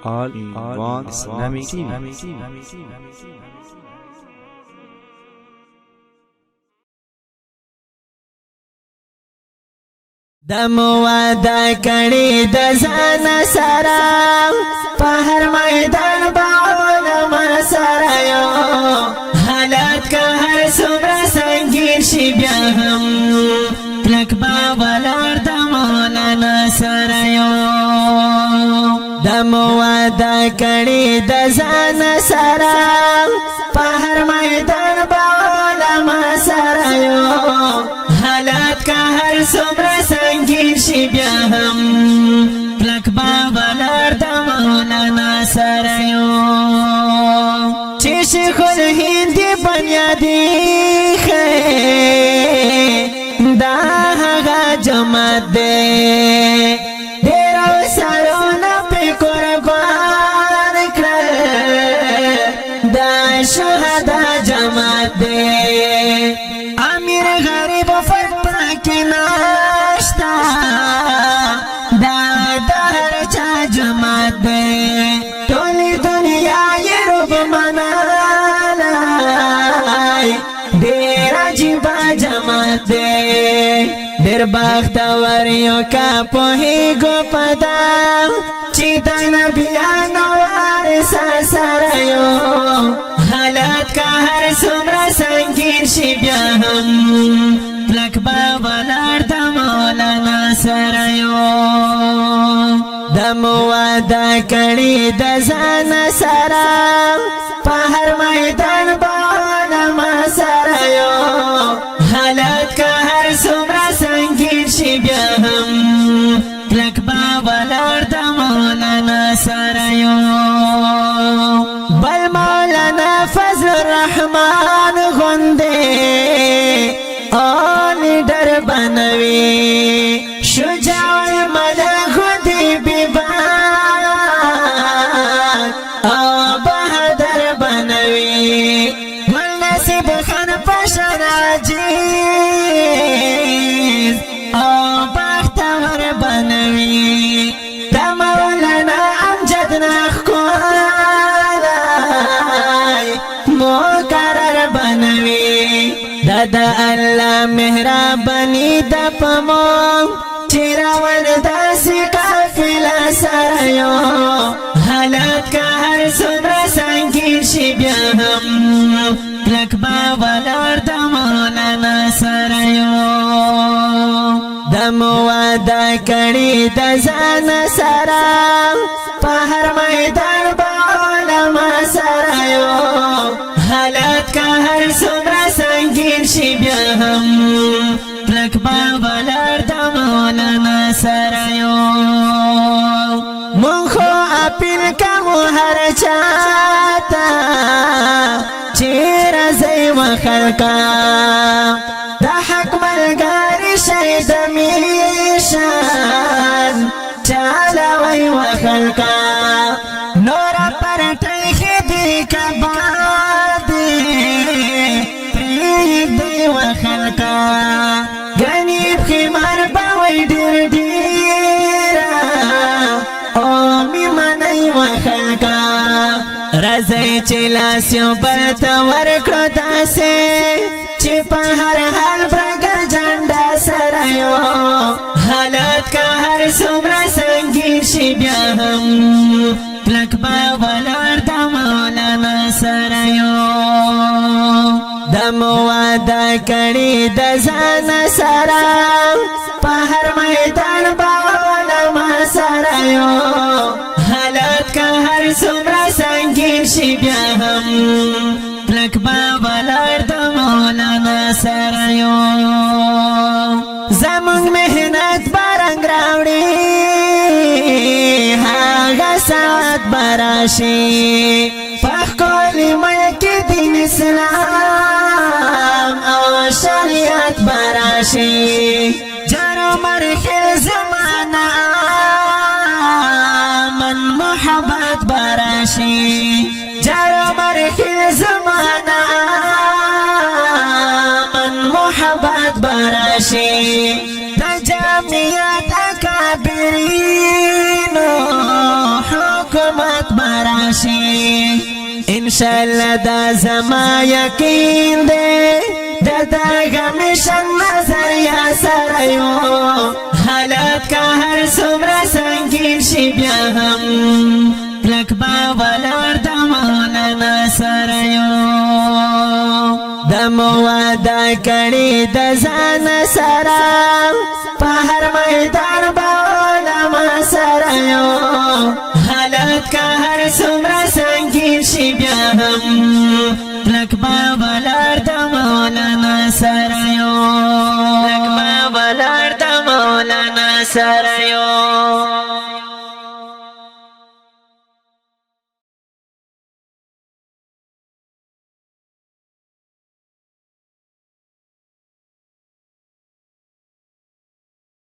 all in one Islamic TV. دمو وادا کړي د ځان سره په هر میدان باندې ما سره یو حالات که هر څومره سنگین شي بیا هم کلک بابا لار د مولانا سره یو دمو وادا کړي د ځان سره په هر میدان باندې ما سره یو حالات که هر څومره سنگین شي بیا هم کلک بابا لار د مولانا سره یو چې شیخ الهند بنیادی دا هغه جماعت دی ډېرو سرونه پې قربان کړل دا شهدا جماعت دی امیر غریب فرد پاکی ناشتا دا هر چا جماعت دے تولی دنیا یہ رب منالائی دیر عجیبا جماعت دے دیر باختوریو کا پوہی گو پدا چی دا نبیانو وارسا سرائیو حالات کا ہر سمرا سنگین شی بیا هم کلک بابا لار د مولانا سره یو دمو وادا کړي د ځان سره په هر میدان باندې ما سره یو حالات که هر څومره سنگین شي بیا هم کلک بابا لار د مولانا سره یو بل مولانا فضل الرحمن غنده لیڈر بنوی شجاع ملک دی بیبان بہادر بنوی گل نصیب خان پشن عجیز بختور بنوی دا مولانا امجد نخکولائی مقرر بنوی دا اللہ مہربانی دا پمون چیراون دا سی قافلہ سرائیو حالات کا ہر سمرا سنگین شی بیا هم کلک بابا لار دا مولانا سرائیو دمو وادا کړي د ځان سره په هر میدان باندې ما سره یو حالات که هر څومره سنگین شي بیا هم کلک بابا لار د مولانا سره یو مونږ خو اپیل کوو هر چاته چې راځي وخلکا د حق ملګری شي د میشان چالوي وخلکا نور پرټي خدي کبادي پریږدي وخلکا غنیب خمار باوي ډېر ډېره او می منای وخلکا رځي چې لاس یو بل ته ورکړو داسې چې په هر حال برګر جنډا سره یو حالات که هر څومره سنگین شي بیا هم کلک بابا لار د مولانا سره یو دمو وادا کړي د ځان سره په هر میدان باندې ما سره یو حالات که هر څومره سنگین شي بیا هم کلک بابا لار د مولانا سره یو زمونږ مهنت برنګ راوړي هغه ساعت براشي په ښکلي ملک دین اسلام او شریعت براشي جارو مرخل زمانه من محبت براشي جارو مرخل زمانه من محبت براشي د جمعیت اکابرینو حکومت انشاءاللہ دا زما یقین دے دادا غمیشن نظریہ سرائیو حالات کا ہر سمرہ سنگین شی بیا ہم لکبا ولار دا مولانا سرائیو دا موادا کڑی دا زان سرام پہر میدان با علماء سرائیو حالات کا ہر سمرہ سنگین شی بیا ہم لکبا ولار دا مولانا سرائیو لکبا ولار دا مولانا سرائیو